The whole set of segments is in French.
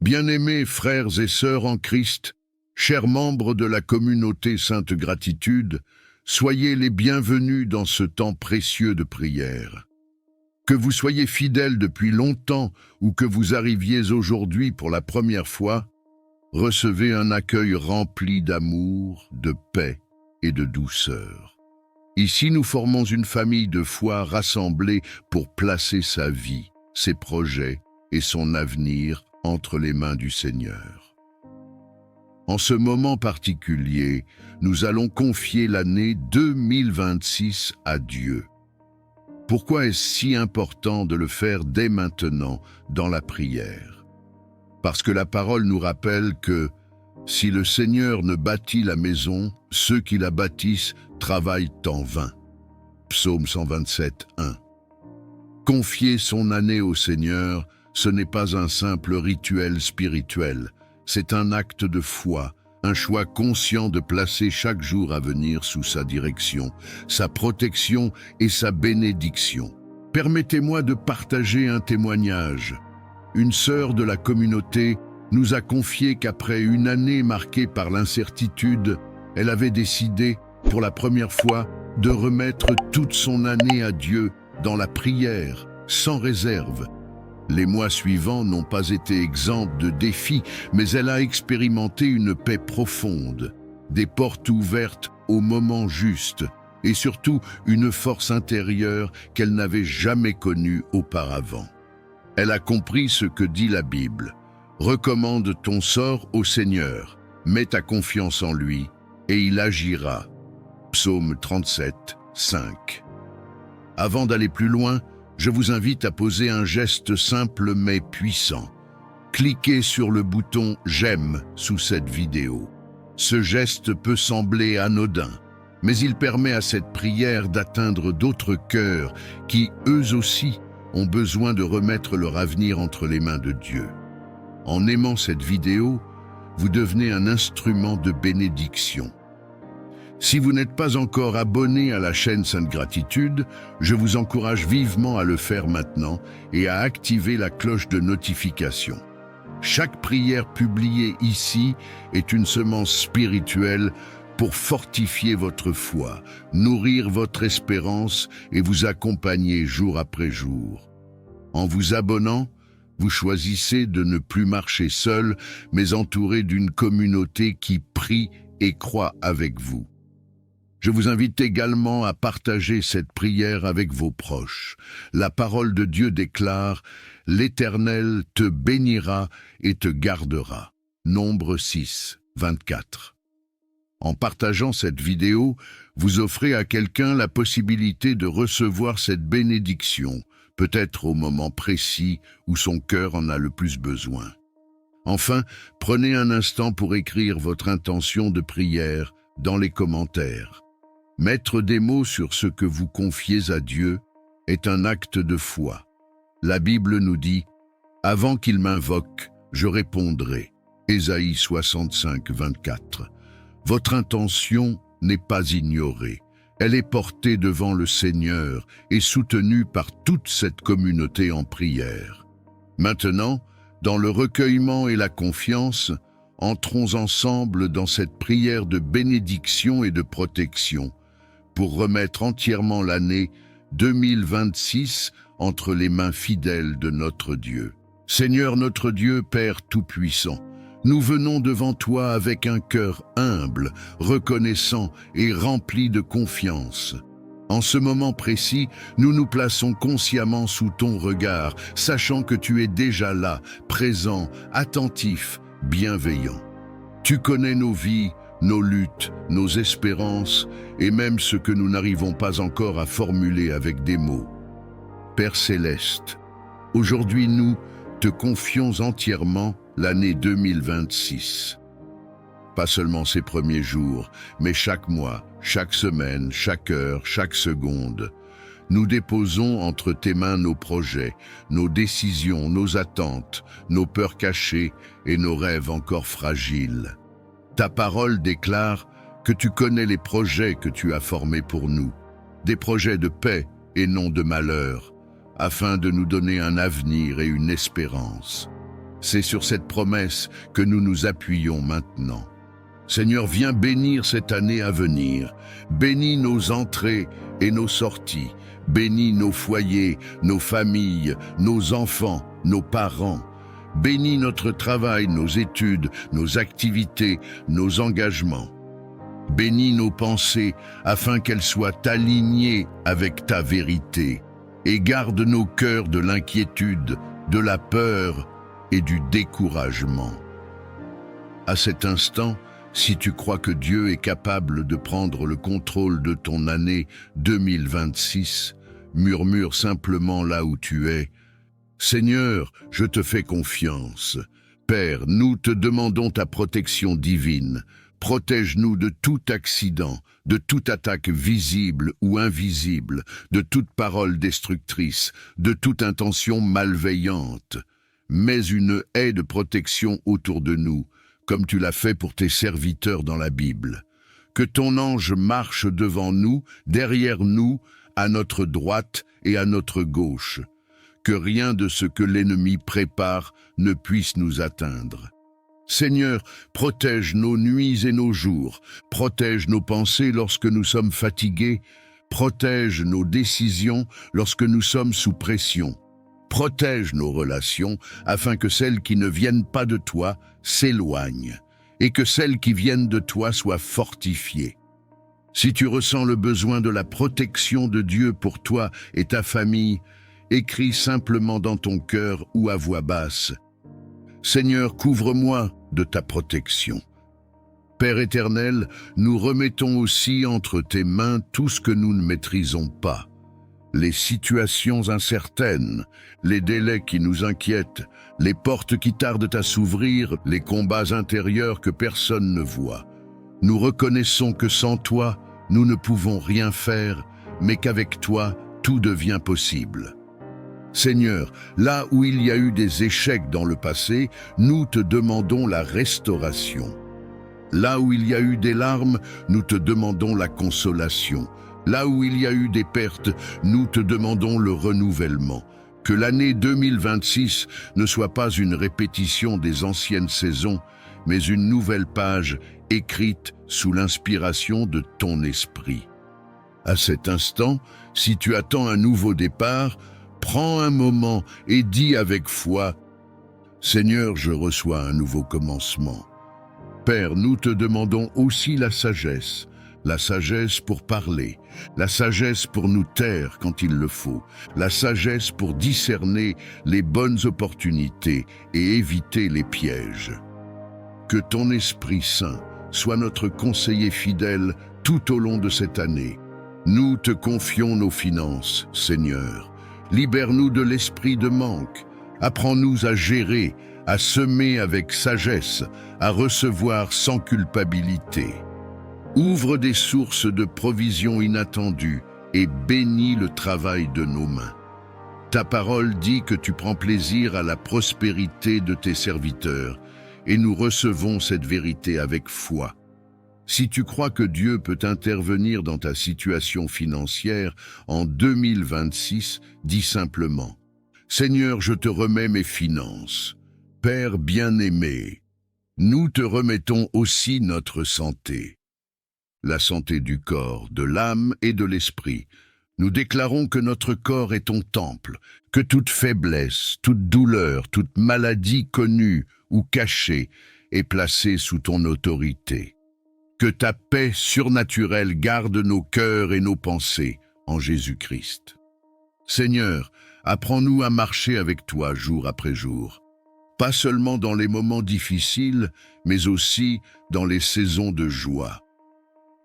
Bien-aimés frères et sœurs en Christ, chers membres de la communauté Sainte Gratitude, soyez les bienvenus dans ce temps précieux de prière. Que vous soyez fidèles depuis longtemps ou que vous arriviez aujourd'hui pour la première fois, recevez un accueil rempli d'amour, de paix et de douceur. Ici, nous formons une famille de foi rassemblée pour placer sa vie, ses projets et son avenir entre les mains du Seigneur. En ce moment particulier, nous allons confier l'année 2026 à Dieu. Pourquoi est-ce si important de le faire dès maintenant dans la prière? Parce que la parole nous rappelle que si le Seigneur ne bâtit la maison, ceux qui la bâtissent travaillent en vain. Psaume 127, 1. Confier son année au Seigneur, ce n'est pas un simple rituel spirituel, c'est un acte de foi, un choix conscient de placer chaque jour à venir sous sa direction, sa protection et sa bénédiction. Permettez-moi de partager un témoignage. Une sœur de la communauté nous a confié qu'après une année marquée par l'incertitude, elle avait décidé, pour la première fois, de remettre toute son année à Dieu dans la prière, sans réserve. Les mois suivants n'ont pas été exempts de défis, mais elle a expérimenté une paix profonde, des portes ouvertes au moment juste, et surtout une force intérieure qu'elle n'avait jamais connue auparavant. Elle a compris ce que dit la Bible. Recommande ton sort au Seigneur, mets ta confiance en lui, et il agira. Psaume 37, 5. Avant d'aller plus loin, je vous invite à poser un geste simple mais puissant. Cliquez sur le bouton « J'aime » sous cette vidéo. Ce geste peut sembler anodin, mais il permet à cette prière d'atteindre d'autres cœurs qui, eux aussi, ont besoin de remettre leur avenir entre les mains de Dieu. En aimant cette vidéo, vous devenez un instrument de bénédiction. Si vous n'êtes pas encore abonné à la chaîne Sainte Gratitude, je vous encourage vivement à le faire maintenant et à activer la cloche de notification. Chaque prière publiée ici est une semence spirituelle pour fortifier votre foi, nourrir votre espérance et vous accompagner jour après jour. En vous abonnant, vous choisissez de ne plus marcher seul, mais entouré d'une communauté qui prie et croit avec vous. Je vous invite également à partager cette prière avec vos proches. La parole de Dieu déclare « L'Éternel te bénira et te gardera ». Nombre 6, 24. En partageant cette vidéo, vous offrez à quelqu'un la possibilité de recevoir cette bénédiction, peut-être au moment précis où son cœur en a le plus besoin. Enfin, prenez un instant pour écrire votre intention de prière dans les commentaires. Mettre des mots sur ce que vous confiez à Dieu est un acte de foi. La Bible nous dit « Avant qu'il m'invoque, je répondrai » Ésaïe 65, 24. Votre intention n'est pas ignorée. Elle est portée devant le Seigneur et soutenue par toute cette communauté en prière. Maintenant, dans le recueillement et la confiance, entrons ensemble dans cette prière de bénédiction et de protection pour remettre entièrement l'année 2026 entre les mains fidèles de notre Dieu. Seigneur notre Dieu, Père Tout-Puissant, nous venons devant toi avec un cœur humble, reconnaissant et rempli de confiance. En ce moment précis, nous nous plaçons consciemment sous ton regard, sachant que tu es déjà là, présent, attentif, bienveillant. Tu connais nos vies, nos luttes, nos espérances et même ce que nous n'arrivons pas encore à formuler avec des mots. Père Céleste, aujourd'hui nous te confions entièrement l'année 2026. Pas seulement ces premiers jours, mais chaque mois, chaque semaine, chaque heure, chaque seconde. Nous déposons entre tes mains nos projets, nos décisions, nos attentes, nos peurs cachées et nos rêves encore fragiles. Ta parole déclare que tu connais les projets que tu as formés pour nous, des projets de paix et non de malheur, afin de nous donner un avenir et une espérance. C'est sur cette promesse que nous nous appuyons maintenant. Seigneur, viens bénir cette année à venir. Bénis nos entrées et nos sorties. Bénis nos foyers, nos familles, nos enfants, nos parents. Bénis notre travail, nos études, nos activités, nos engagements. Bénis nos pensées afin qu'elles soient alignées avec ta vérité. Et garde nos cœurs de l'inquiétude, de la peur et du découragement. À cet instant, si tu crois que Dieu est capable de prendre le contrôle de ton année 2026, murmure simplement là où tu es. Seigneur, je te fais confiance. Père, nous te demandons ta protection divine. Protège-nous de tout accident, de toute attaque visible ou invisible, de toute parole destructrice, de toute intention malveillante. Mets une haie de protection autour de nous, comme tu l'as fait pour tes serviteurs dans la Bible. Que ton ange marche devant nous, derrière nous, à notre droite et à notre gauche. Que rien de ce que l'ennemi prépare ne puisse nous atteindre. Seigneur, protège nos nuits et nos jours, protège nos pensées lorsque nous sommes fatigués, protège nos décisions lorsque nous sommes sous pression. Protège nos relations afin que celles qui ne viennent pas de toi s'éloignent et que celles qui viennent de toi soient fortifiées. Si tu ressens le besoin de la protection de Dieu pour toi et ta famille, écris simplement dans ton cœur ou à voix basse. Seigneur, couvre-moi de ta protection. Père éternel, nous remettons aussi entre tes mains tout ce que nous ne maîtrisons pas. Les situations incertaines, les délais qui nous inquiètent, les portes qui tardent à s'ouvrir, les combats intérieurs que personne ne voit. Nous reconnaissons que sans toi, nous ne pouvons rien faire, mais qu'avec toi, tout devient possible. Seigneur, là où il y a eu des échecs dans le passé, nous te demandons la restauration. Là où il y a eu des larmes, nous te demandons la consolation. Là où il y a eu des pertes, nous te demandons le renouvellement. Que l'année 2026 ne soit pas une répétition des anciennes saisons, mais une nouvelle page écrite sous l'inspiration de ton esprit. À cet instant, si tu attends un nouveau départ, prends un moment et dis avec foi, « Seigneur, je reçois un nouveau commencement. » Père, nous te demandons aussi la sagesse pour parler, la sagesse pour nous taire quand il le faut, la sagesse pour discerner les bonnes opportunités et éviter les pièges. Que ton Esprit Saint soit notre conseiller fidèle tout au long de cette année. Nous te confions nos finances, Seigneur. Libère-nous de l'esprit de manque. Apprends-nous à gérer, à semer avec sagesse, à recevoir sans culpabilité. Ouvre des sources de provisions inattendues et bénis le travail de nos mains. Ta parole dit que tu prends plaisir à la prospérité de tes serviteurs et nous recevons cette vérité avec foi. Si tu crois que Dieu peut intervenir dans ta situation financière en 2026, dis simplement « Seigneur, je te remets mes finances. Père bien-aimé, nous te remettons aussi notre santé. » La santé du corps, de l'âme et de l'esprit. Nous déclarons que notre corps est ton temple, que toute faiblesse, toute douleur, toute maladie connue ou cachée est placée sous ton autorité. Que ta paix surnaturelle garde nos cœurs et nos pensées en Jésus-Christ. Seigneur, apprends-nous à marcher avec toi jour après jour, pas seulement dans les moments difficiles, mais aussi dans les saisons de joie.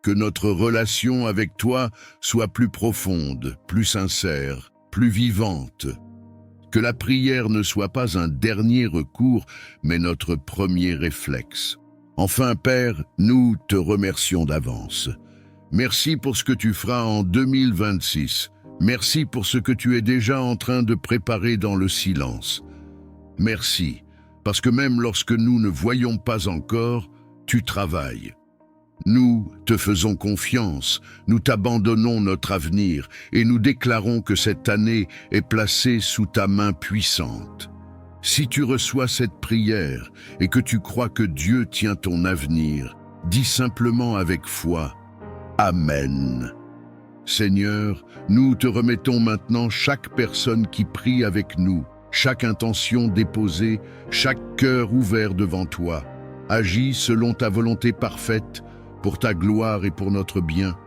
Que notre relation avec toi soit plus profonde, plus sincère, plus vivante. Que la prière ne soit pas un dernier recours, mais notre premier réflexe. Enfin, Père, nous te remercions d'avance. Merci pour ce que tu feras en 2026. Merci pour ce que tu es déjà en train de préparer dans le silence. Merci, parce que même lorsque nous ne voyons pas encore, tu travailles. Nous te faisons confiance, nous t'abandonnons notre avenir et nous déclarons que cette année est placée sous ta main puissante. Si tu reçois cette prière et que tu crois que Dieu tient ton avenir, dis simplement avec foi « Amen ». Seigneur, nous te remettons maintenant chaque personne qui prie avec nous, chaque intention déposée, chaque cœur ouvert devant toi. Agis selon ta volonté parfaite, pour ta gloire et pour notre bien.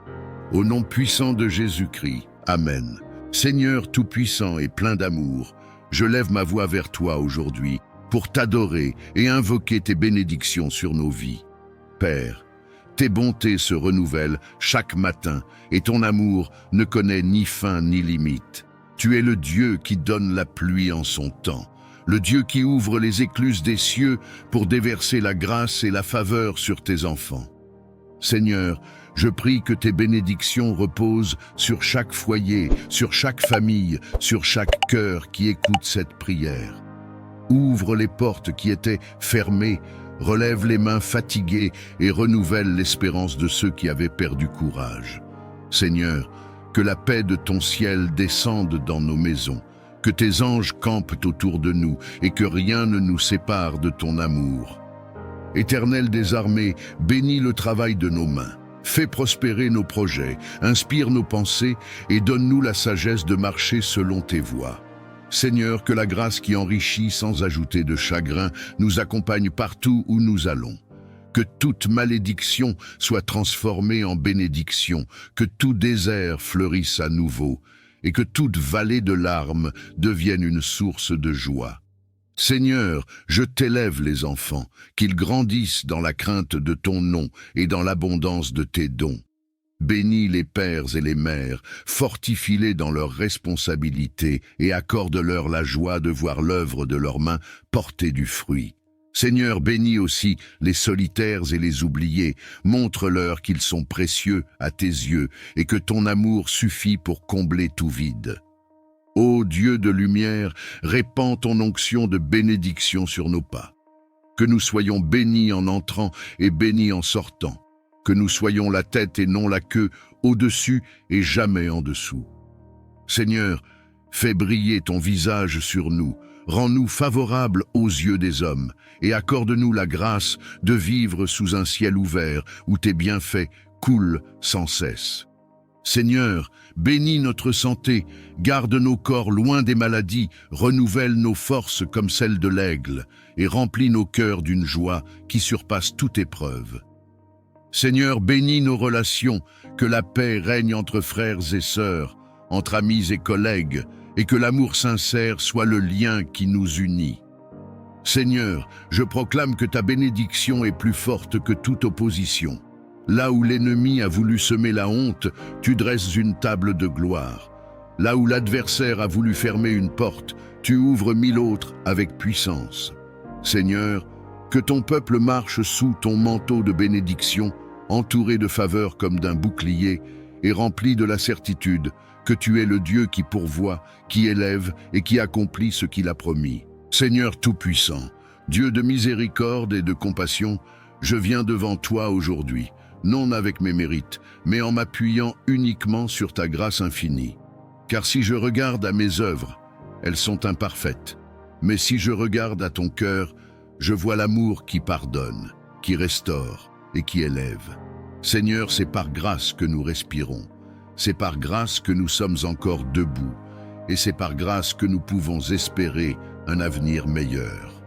Au nom puissant de Jésus-Christ. Amen. Seigneur tout-puissant et plein d'amour, je lève ma voix vers toi aujourd'hui pour t'adorer et invoquer tes bénédictions sur nos vies. Père, tes bontés se renouvellent chaque matin et ton amour ne connaît ni fin ni limite. Tu es le Dieu qui donne la pluie en son temps, le Dieu qui ouvre les écluses des cieux pour déverser la grâce et la faveur sur tes enfants. Seigneur, je prie que tes bénédictions reposent sur chaque foyer, sur chaque famille, sur chaque cœur qui écoute cette prière. Ouvre les portes qui étaient fermées, relève les mains fatiguées et renouvelle l'espérance de ceux qui avaient perdu courage. Seigneur, que la paix de ton ciel descende dans nos maisons, que tes anges campent autour de nous et que rien ne nous sépare de ton amour. Éternel des armées, bénis le travail de nos mains. Fais prospérer nos projets, inspire nos pensées et donne-nous la sagesse de marcher selon tes voies. Seigneur, que la grâce qui enrichit sans ajouter de chagrin nous accompagne partout où nous allons. Que toute malédiction soit transformée en bénédiction, que tout désert fleurisse à nouveau et que toute vallée de larmes devienne une source de joie. Seigneur, je t'élève les enfants, qu'ils grandissent dans la crainte de ton nom et dans l'abondance de tes dons. Bénis les pères et les mères, fortifie-les dans leurs responsabilités et accorde-leur la joie de voir l'œuvre de leurs mains porter du fruit. Seigneur, bénis aussi les solitaires et les oubliés, montre-leur qu'ils sont précieux à tes yeux et que ton amour suffit pour combler tout vide. Ô Dieu de lumière, répands ton onction de bénédiction sur nos pas. Que nous soyons bénis en entrant et bénis en sortant. Que nous soyons la tête et non la queue, au-dessus et jamais en dessous. Seigneur, fais briller ton visage sur nous, rends-nous favorables aux yeux des hommes et accorde-nous la grâce de vivre sous un ciel ouvert où tes bienfaits coulent sans cesse. Seigneur, bénis notre santé, garde nos corps loin des maladies, renouvelle nos forces comme celles de l'aigle et remplis nos cœurs d'une joie qui surpasse toute épreuve. Seigneur, bénis nos relations, que la paix règne entre frères et sœurs, entre amis et collègues, et que l'amour sincère soit le lien qui nous unit. Seigneur, je proclame que ta bénédiction est plus forte que toute opposition. Là où l'ennemi a voulu semer la honte, tu dresses une table de gloire. Là où l'adversaire a voulu fermer une porte, tu ouvres 1000 autres avec puissance. Seigneur, que ton peuple marche sous ton manteau de bénédiction, entouré de faveur comme d'un bouclier, et rempli de la certitude que tu es le Dieu qui pourvoit, qui élève et qui accomplit ce qu'il a promis. Seigneur Tout-Puissant, Dieu de miséricorde et de compassion, je viens devant toi aujourd'hui, non avec mes mérites, mais en m'appuyant uniquement sur ta grâce infinie. Car si je regarde à mes œuvres, elles sont imparfaites. Mais si je regarde à ton cœur, je vois l'amour qui pardonne, qui restaure et qui élève. Seigneur, c'est par grâce que nous respirons. C'est par grâce que nous sommes encore debout. Et c'est par grâce que nous pouvons espérer un avenir meilleur.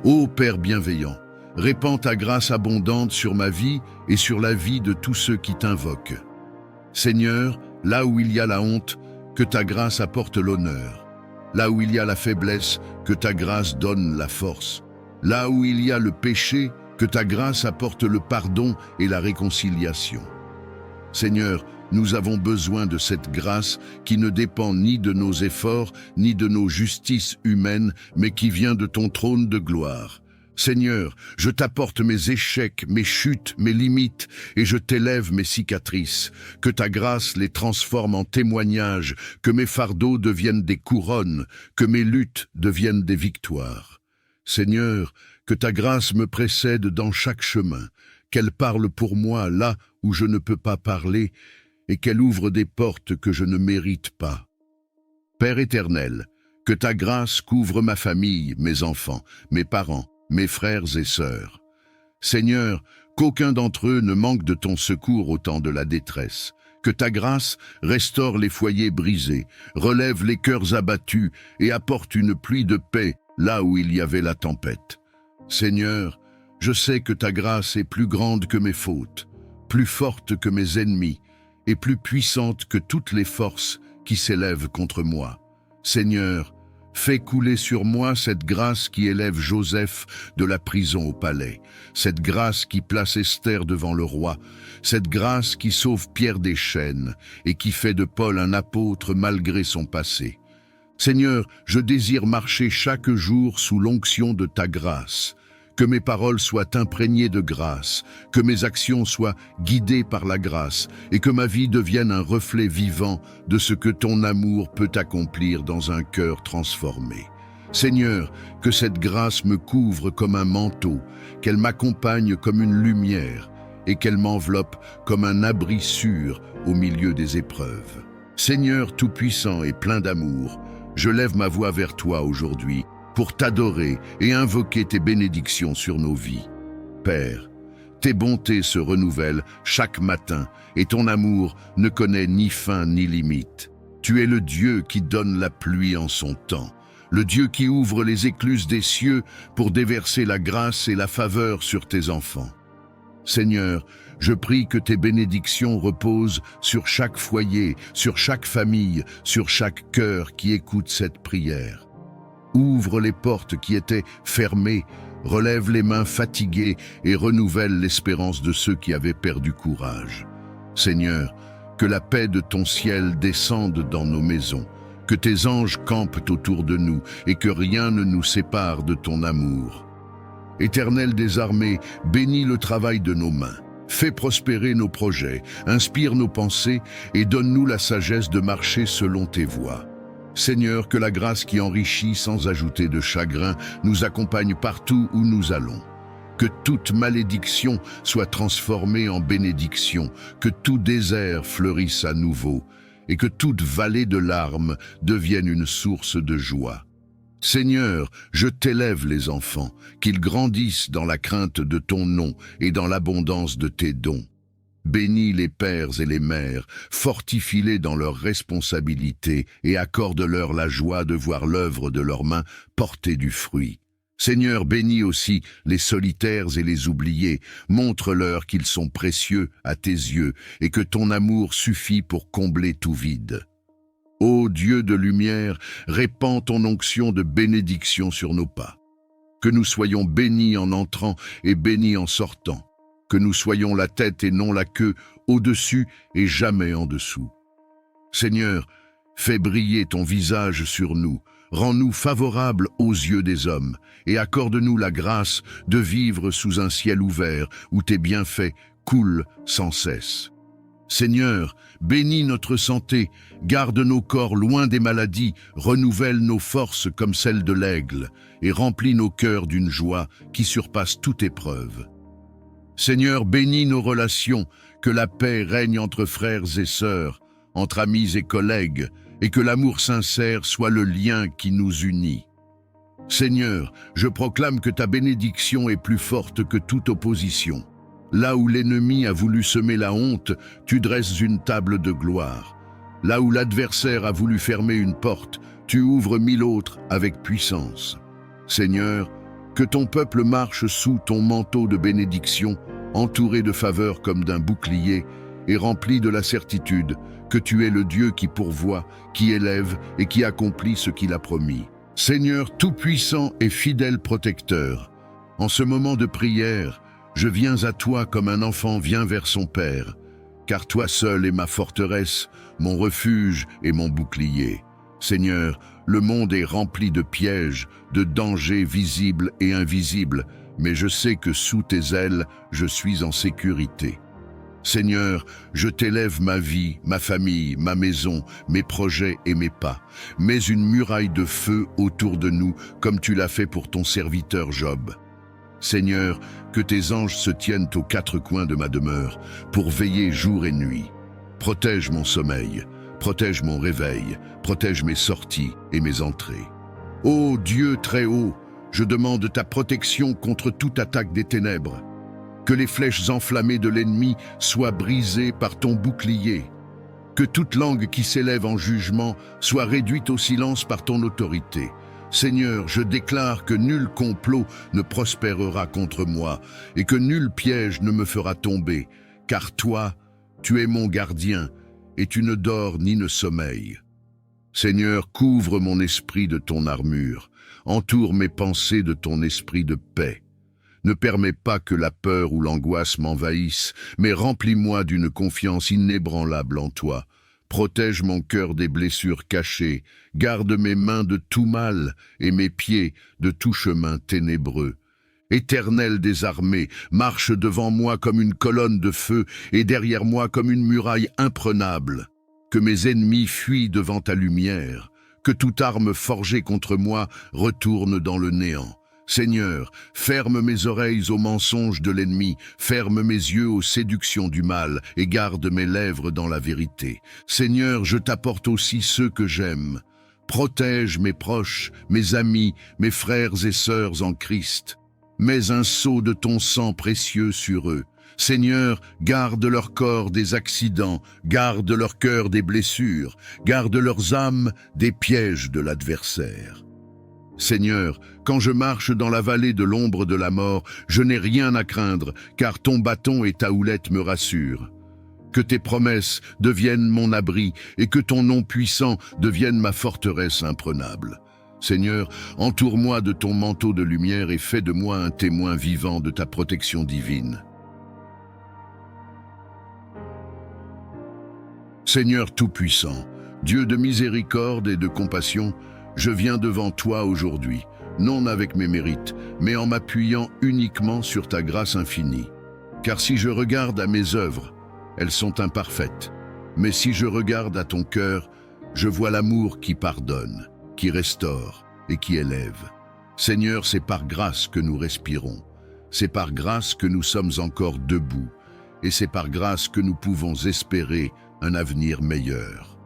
Ô Père bienveillant, répands ta grâce abondante sur ma vie et sur la vie de tous ceux qui t'invoquent. Seigneur, là où il y a la honte, que ta grâce apporte l'honneur. Là où il y a la faiblesse, que ta grâce donne la force. Là où il y a le péché, que ta grâce apporte le pardon et la réconciliation. Seigneur, nous avons besoin de cette grâce qui ne dépend ni de nos efforts, ni de nos justices humaines, mais qui vient de ton trône de gloire. Seigneur, je t'apporte mes échecs, mes chutes, mes limites, et je t'élève mes cicatrices. Que ta grâce les transforme en témoignages, que mes fardeaux deviennent des couronnes, que mes luttes deviennent des victoires. Seigneur, que ta grâce me précède dans chaque chemin, qu'elle parle pour moi là où je ne peux pas parler, et qu'elle ouvre des portes que je ne mérite pas. Père éternel, Que ta grâce couvre ma famille, mes enfants, mes parents, mes frères et sœurs. Seigneur, qu'aucun d'entre eux ne manque de ton secours au temps de la détresse. Que ta grâce restaure les foyers brisés, relève les cœurs abattus et apporte une pluie de paix là où il y avait la tempête. Seigneur, je sais que ta grâce est plus grande que mes fautes, plus forte que mes ennemis et plus puissante que toutes les forces qui s'élèvent contre moi. Seigneur, fais couler sur moi cette grâce qui élève Joseph de la prison au palais, cette grâce qui place Esther devant le roi, cette grâce qui sauve Pierre des chaînes et qui fait de Paul un apôtre malgré son passé. Seigneur, je désire marcher chaque jour sous l'onction de ta grâce, que mes paroles soient imprégnées de grâce, que mes actions soient guidées par la grâce et que ma vie devienne un reflet vivant de ce que ton amour peut accomplir dans un cœur transformé. Seigneur, que cette grâce me couvre comme un manteau, qu'elle m'accompagne comme une lumière et qu'elle m'enveloppe comme un abri sûr au milieu des épreuves. Seigneur tout-puissant et plein d'amour, je lève ma voix vers toi aujourd'hui pour t'adorer et invoquer tes bénédictions sur nos vies. Père, tes bontés se renouvellent chaque matin et ton amour ne connaît ni fin ni limite. Tu es le Dieu qui donne la pluie en son temps, le Dieu qui ouvre les écluses des cieux pour déverser la grâce et la faveur sur tes enfants. Seigneur, je prie que tes bénédictions reposent sur chaque foyer, sur chaque famille, sur chaque cœur qui écoute cette prière. Ouvre les portes qui étaient fermées, relève les mains fatiguées et renouvelle l'espérance de ceux qui avaient perdu courage. Seigneur, que la paix de ton ciel descende dans nos maisons, que tes anges campent autour de nous et que rien ne nous sépare de ton amour. Éternel des armées, bénis le travail de nos mains. Fais prospérer nos projets, inspire nos pensées et donne-nous la sagesse de marcher selon tes voies. Seigneur, que la grâce qui enrichit sans ajouter de chagrin nous accompagne partout où nous allons. Que toute malédiction soit transformée en bénédiction, que tout désert fleurisse à nouveau et que toute vallée de larmes devienne une source de joie. Seigneur, je t'élève les enfants, qu'ils grandissent dans la crainte de ton nom et dans l'abondance de tes dons. Bénis les pères et les mères, fortifie-les dans leurs responsabilités et accorde-leur la joie de voir l'œuvre de leurs mains porter du fruit. Seigneur, bénis aussi les solitaires et les oubliés, montre-leur qu'ils sont précieux à tes yeux et que ton amour suffit pour combler tout vide. Ô Dieu de lumière, répands ton onction de bénédiction sur nos pas. Que nous soyons bénis en entrant et bénis en sortant. Que nous soyons la tête et non la queue, au-dessus et jamais en dessous. Seigneur, fais briller ton visage sur nous, rends-nous favorables aux yeux des hommes, et accorde-nous la grâce de vivre sous un ciel ouvert où tes bienfaits coulent sans cesse. Seigneur, bénis notre santé, garde nos corps loin des maladies, renouvelle nos forces comme celles de l'aigle, et remplis nos cœurs d'une joie qui surpasse toute épreuve. Seigneur, bénis nos relations, que la paix règne entre frères et sœurs, entre amis et collègues, et que l'amour sincère soit le lien qui nous unit. Seigneur, je proclame que ta bénédiction est plus forte que toute opposition. Là où l'ennemi a voulu semer la honte, tu dresses une table de gloire. Là où l'adversaire a voulu fermer une porte, tu ouvres 1000 autres avec puissance. Seigneur, que ton peuple marche sous ton manteau de bénédiction, entouré de faveurs comme d'un bouclier, et rempli de la certitude que tu es le Dieu qui pourvoit, qui élève et qui accomplit ce qu'il a promis. Seigneur tout-puissant et fidèle protecteur, en ce moment de prière, je viens à toi comme un enfant vient vers son père, car toi seul es ma forteresse, mon refuge et mon bouclier. Seigneur, le monde est rempli de pièges, de dangers visibles et invisibles, mais je sais que sous tes ailes, je suis en sécurité. Seigneur, je t'élève ma vie, ma famille, ma maison, mes projets et mes pas. Mets une muraille de feu autour de nous, comme tu l'as fait pour ton serviteur Job. Seigneur, que tes anges se tiennent aux 4 coins de ma demeure, pour veiller jour et nuit. Protège mon sommeil, Protège mon réveil, protège mes sorties et mes entrées. Ô Dieu très haut, je demande ta protection contre toute attaque des ténèbres. Que les flèches enflammées de l'ennemi soient brisées par ton bouclier. Que toute langue qui s'élève en jugement soit réduite au silence par ton autorité. Seigneur, je déclare que nul complot ne prospérera contre moi et que nul piège ne me fera tomber, car toi, tu es mon gardien et tu ne dors ni ne sommeilles. Seigneur, couvre mon esprit de ton armure, entoure mes pensées de ton esprit de paix. Ne permets pas que la peur ou l'angoisse m'envahissent, mais remplis-moi d'une confiance inébranlable en toi. Protège mon cœur des blessures cachées, garde mes mains de tout mal et mes pieds de tout chemin ténébreux. Éternel des armées, marche devant moi comme une colonne de feu et derrière moi comme une muraille imprenable. Que mes ennemis fuient devant ta lumière, que toute arme forgée contre moi retourne dans le néant. Seigneur, ferme mes oreilles aux mensonges de l'ennemi, ferme mes yeux aux séductions du mal et garde mes lèvres dans la vérité. Seigneur, je t'apporte aussi ceux que j'aime. Protège mes proches, mes amis, mes frères et sœurs en Christ. Mets un sceau de ton sang précieux sur eux. Seigneur, garde leur corps des accidents, garde leur cœur des blessures, garde leurs âmes des pièges de l'adversaire. Seigneur, quand je marche dans la vallée de l'ombre de la mort, je n'ai rien à craindre, car ton bâton et ta houlette me rassurent. Que tes promesses deviennent mon abri et que ton nom puissant devienne ma forteresse imprenable. Seigneur, entoure-moi de ton manteau de lumière et fais de moi un témoin vivant de ta protection divine. Seigneur Tout-Puissant, Dieu de miséricorde et de compassion, je viens devant toi aujourd'hui, non avec mes mérites, mais en m'appuyant uniquement sur ta grâce infinie. Car si je regarde à mes œuvres, elles sont imparfaites. Mais si je regarde à ton cœur, je vois l'amour qui pardonne, qui restaure et qui élève. Seigneur, c'est par grâce que nous respirons. C'est par grâce que nous sommes encore debout. Et c'est par grâce que nous pouvons espérer un avenir meilleur.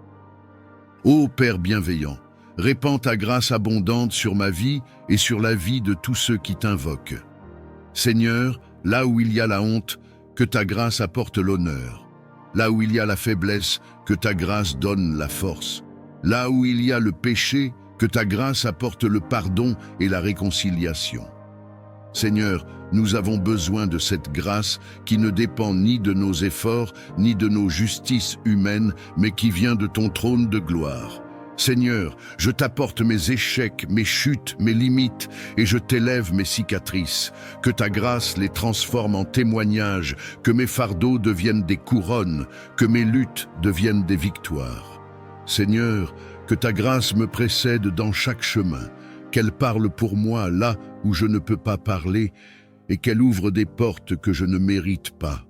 Ô Père bienveillant, répands ta grâce abondante sur ma vie et sur la vie de tous ceux qui t'invoquent. Seigneur, là où il y a la honte, que ta grâce apporte l'honneur. Là où il y a la faiblesse, que ta grâce donne la force. Là où il y a le péché, que ta grâce apporte le pardon et la réconciliation. Seigneur, nous avons besoin de cette grâce qui ne dépend ni de nos efforts, ni de nos justices humaines, mais qui vient de ton trône de gloire. Seigneur, je t'apporte mes échecs, mes chutes, mes limites, et je t'élève mes cicatrices. Que ta grâce les transforme en témoignages, que mes fardeaux deviennent des couronnes, que mes luttes deviennent des victoires. Seigneur, que ta grâce me précède dans chaque chemin, qu'elle parle pour moi là où je ne peux pas parler, et qu'elle ouvre des portes que je ne mérite pas.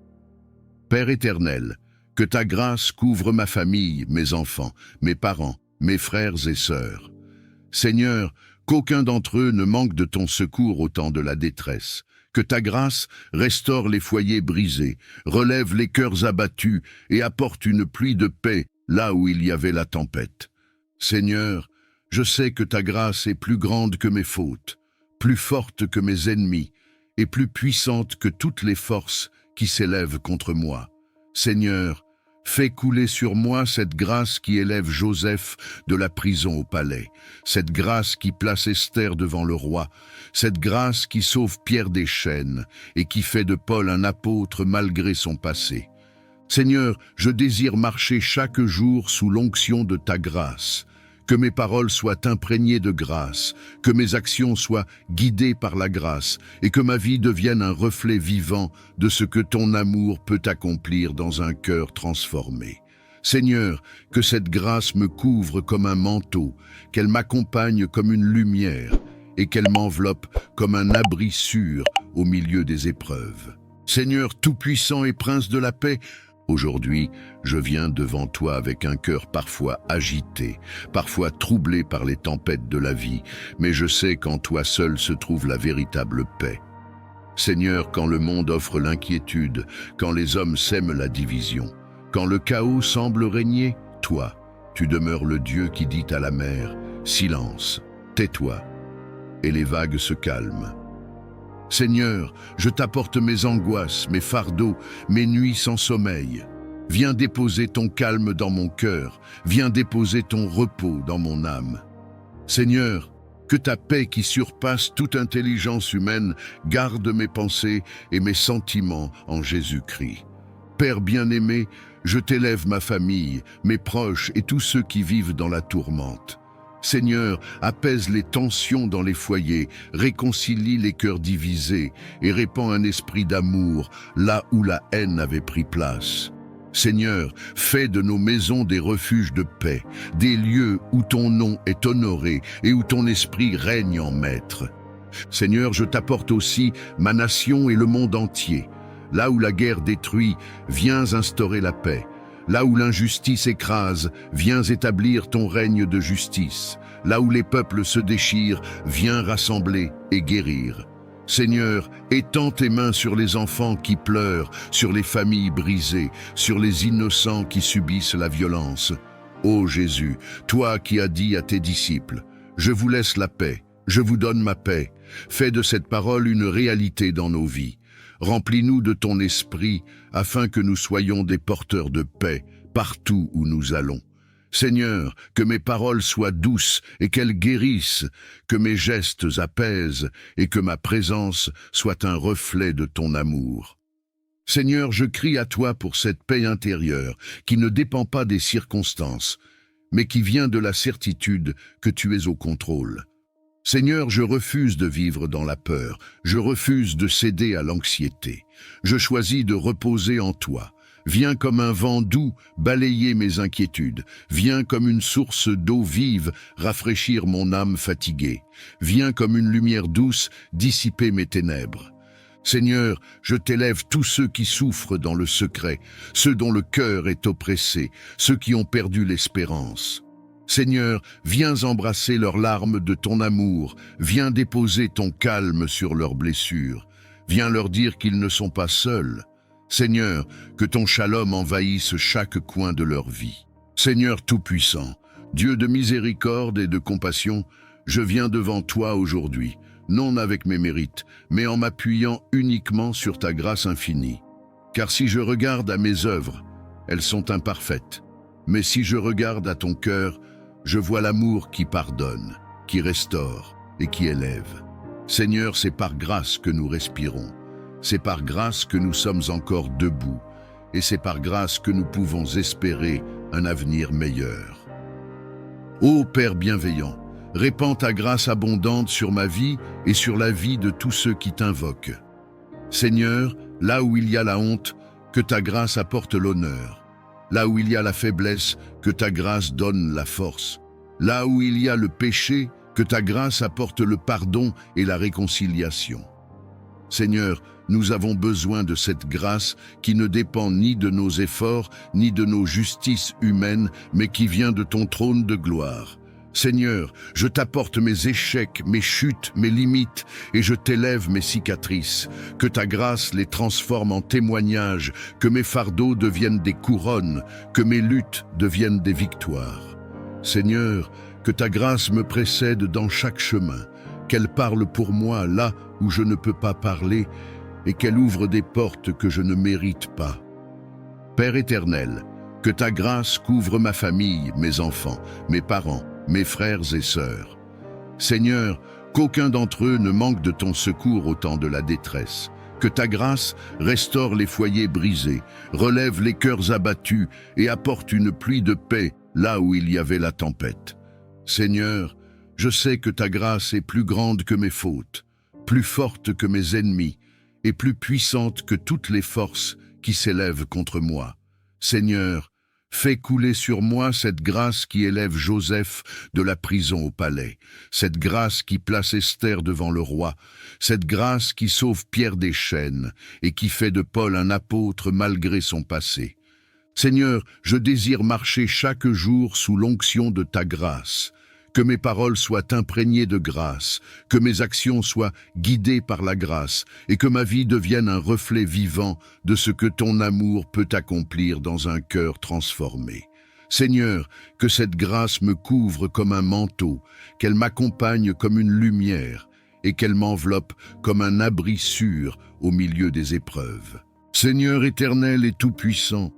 Père éternel, que ta grâce couvre ma famille, mes enfants, mes parents, mes frères et sœurs. Seigneur, qu'aucun d'entre eux ne manque de ton secours au temps de la détresse. Que ta grâce restaure les foyers brisés, relève les cœurs abattus et apporte une pluie de paix là où il y avait la tempête. Seigneur, je sais que ta grâce est plus grande que mes fautes, plus forte que mes ennemis et plus puissante que toutes les forces qui s'élèvent contre moi. Seigneur, fais couler sur moi cette grâce qui élève Joseph de la prison au palais, cette grâce qui place Esther devant le roi, cette grâce qui sauve Pierre des chaînes et qui fait de Paul un apôtre malgré son passé. Seigneur, je désire marcher chaque jour sous l'onction de ta grâce, que mes paroles soient imprégnées de grâce, que mes actions soient guidées par la grâce et que ma vie devienne un reflet vivant de ce que ton amour peut accomplir dans un cœur transformé. Seigneur, que cette grâce me couvre comme un manteau, qu'elle m'accompagne comme une lumière et qu'elle m'enveloppe comme un abri sûr au milieu des épreuves. Seigneur tout-puissant et prince de la paix, aujourd'hui, je viens devant toi avec un cœur parfois agité, parfois troublé par les tempêtes de la vie, mais je sais qu'en toi seul se trouve la véritable paix. Seigneur, quand le monde offre l'inquiétude, quand les hommes sèment la division, quand le chaos semble régner, toi, Tu demeures le Dieu qui dit à la mer, « Silence, tais-toi », et les vagues se calment. Seigneur, je t'apporte mes angoisses, mes fardeaux, mes nuits sans sommeil. Viens déposer ton calme dans mon cœur, viens déposer ton repos dans mon âme. Seigneur, que ta paix qui surpasse toute intelligence humaine garde mes pensées et mes sentiments en Jésus-Christ. Père bien-aimé, je t'élève ma famille, mes proches et tous ceux qui vivent dans la tourmente. Seigneur, apaise les tensions dans les foyers, réconcilie les cœurs divisés et répand un esprit d'amour là où la haine avait pris place. Seigneur, fais de nos maisons des refuges de paix, des lieux où ton nom est honoré et où ton esprit règne en maître. Seigneur, je t'apporte aussi ma nation et le monde entier. Là où la guerre détruit, viens instaurer la paix. Là où l'injustice écrase, viens établir ton règne de justice. Là où les peuples se déchirent, viens rassembler et guérir. Seigneur, étends tes mains sur les enfants qui pleurent, sur les familles brisées, sur les innocents qui subissent la violence. Ô Jésus, toi qui as dit à tes disciples, « Je vous laisse la paix, je vous donne ma paix », fais de cette parole une réalité dans nos vies. Remplis-nous de ton esprit afin que nous soyons des porteurs de paix partout où nous allons. Seigneur, que mes paroles soient douces et qu'elles guérissent, que mes gestes apaisent et que ma présence soit un reflet de ton amour. Seigneur, je crie à toi pour cette paix intérieure qui ne dépend pas des circonstances, mais qui vient de la certitude que tu es au contrôle. Seigneur, je refuse de vivre dans la peur, je refuse de céder à l'anxiété. Je choisis de reposer en toi. Viens comme un vent doux balayer mes inquiétudes. Viens comme une source d'eau vive rafraîchir mon âme fatiguée. Viens comme une lumière douce dissiper mes ténèbres. Seigneur, je t'élève tous ceux qui souffrent dans le secret, ceux dont le cœur est oppressé, ceux qui ont perdu l'espérance. Seigneur, viens embrasser leurs larmes de ton amour, viens déposer ton calme sur leurs blessures, viens leur dire qu'ils ne sont pas seuls. Seigneur, que ton shalom envahisse chaque coin de leur vie. Seigneur Tout-Puissant, Dieu de miséricorde et de compassion, je viens devant toi aujourd'hui, non avec mes mérites, mais en m'appuyant uniquement sur ta grâce infinie. Car si je regarde à mes œuvres, elles sont imparfaites. Mais si je regarde à ton cœur, je vois l'amour qui pardonne, qui restaure et qui élève. Seigneur, c'est par grâce que nous respirons. C'est par grâce que nous sommes encore debout. Et c'est par grâce que nous pouvons espérer un avenir meilleur. Ô Père bienveillant, répands ta grâce abondante sur ma vie et sur la vie de tous ceux qui t'invoquent. Seigneur, là où il y a la honte, que ta grâce apporte l'honneur. Là où il y a la faiblesse, que ta grâce donne la force. Là où il y a le péché, que ta grâce apporte le pardon et la réconciliation. Seigneur, nous avons besoin de cette grâce qui ne dépend ni de nos efforts, ni de nos justices humaines, mais qui vient de ton trône de gloire. Seigneur, je t'apporte mes échecs, mes chutes, mes limites, et je t'élève mes cicatrices. Que ta grâce les transforme en témoignages, que mes fardeaux deviennent des couronnes, que mes luttes deviennent des victoires. Seigneur, que ta grâce me précède dans chaque chemin, qu'elle parle pour moi là où je ne peux pas parler, et qu'elle ouvre des portes que je ne mérite pas. Père éternel, que ta grâce couvre ma famille, mes enfants, mes parents, mes frères et sœurs. Seigneur, qu'aucun d'entre eux ne manque de ton secours au temps de la détresse. Que ta grâce restaure les foyers brisés, relève les cœurs abattus et apporte une pluie de paix là où il y avait la tempête. Seigneur, je sais que ta grâce est plus grande que mes fautes, plus forte que mes ennemis et plus puissante que toutes les forces qui s'élèvent contre moi. Seigneur, fais couler sur moi cette grâce qui élève Joseph de la prison au palais, cette grâce qui place Esther devant le roi, cette grâce qui sauve Pierre des chaînes et qui fait de Paul un apôtre malgré son passé. Seigneur, je désire marcher chaque jour sous l'onction de ta grâce. Que mes paroles soient imprégnées de grâce, que mes actions soient guidées par la grâce et que ma vie devienne un reflet vivant de ce que ton amour peut accomplir dans un cœur transformé. Seigneur, que cette grâce me couvre comme un manteau, qu'elle m'accompagne comme une lumière et qu'elle m'enveloppe comme un abri sûr au milieu des épreuves. Seigneur éternel et tout-puissant,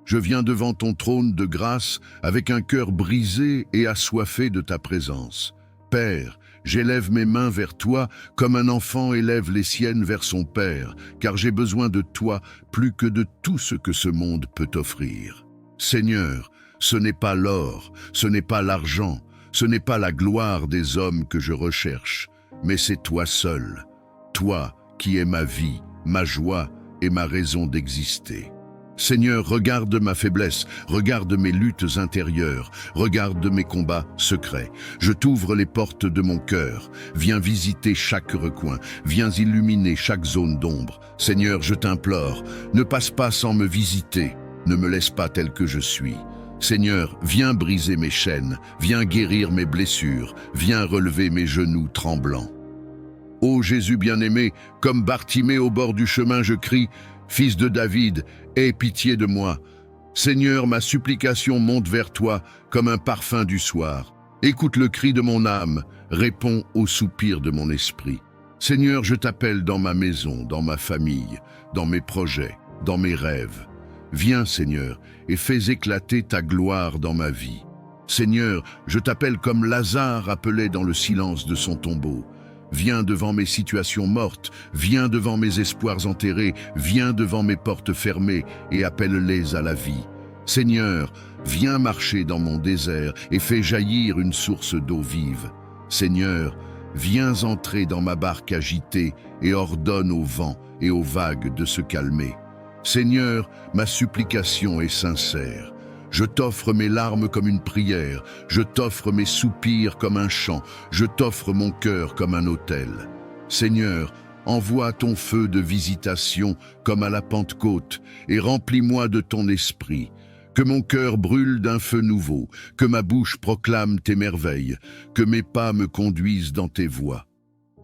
je viens devant ton trône de grâce avec un cœur brisé et assoiffé de ta présence. Père, j'élève mes mains vers toi comme un enfant élève les siennes vers son père, car j'ai besoin de toi plus que de tout ce que ce monde peut offrir. Seigneur, ce n'est pas l'or, ce n'est pas l'argent, ce n'est pas la gloire des hommes que je recherche, mais c'est toi seul, toi qui es ma vie, ma joie et ma raison d'exister. Seigneur, regarde ma faiblesse, regarde mes luttes intérieures, regarde mes combats secrets. Je t'ouvre les portes de mon cœur. Viens visiter chaque recoin, viens illuminer chaque zone d'ombre. Seigneur, je t'implore, ne passe pas sans me visiter, ne me laisse pas tel que je suis. Seigneur, viens briser mes chaînes, viens guérir mes blessures, viens relever mes genoux tremblants. Ô Jésus bien-aimé, comme Bartimée au bord du chemin, je crie, Fils de David, aie pitié de moi. Seigneur, ma supplication monte vers toi comme un parfum du soir. Écoute le cri de mon âme, réponds au soupir de mon esprit. Seigneur, je t'appelle dans ma maison, dans ma famille, dans mes projets, dans mes rêves. Viens, Seigneur, et fais éclater ta gloire dans ma vie. Seigneur, je t'appelle comme Lazare appelait dans le silence de son tombeau. Viens devant mes situations mortes, viens devant mes espoirs enterrés, viens devant mes portes fermées et appelle-les à la vie. Seigneur, viens marcher dans mon désert et fais jaillir une source d'eau vive. Seigneur, viens entrer dans ma barque agitée et ordonne au vent et aux vagues de se calmer. Seigneur, ma supplication est sincère. Je t'offre mes larmes comme une prière, je t'offre mes soupirs comme un chant, je t'offre mon cœur comme un autel. Seigneur, envoie ton feu de visitation comme à la Pentecôte et remplis-moi de ton esprit. Que mon cœur brûle d'un feu nouveau, que ma bouche proclame tes merveilles, que mes pas me conduisent dans tes voies.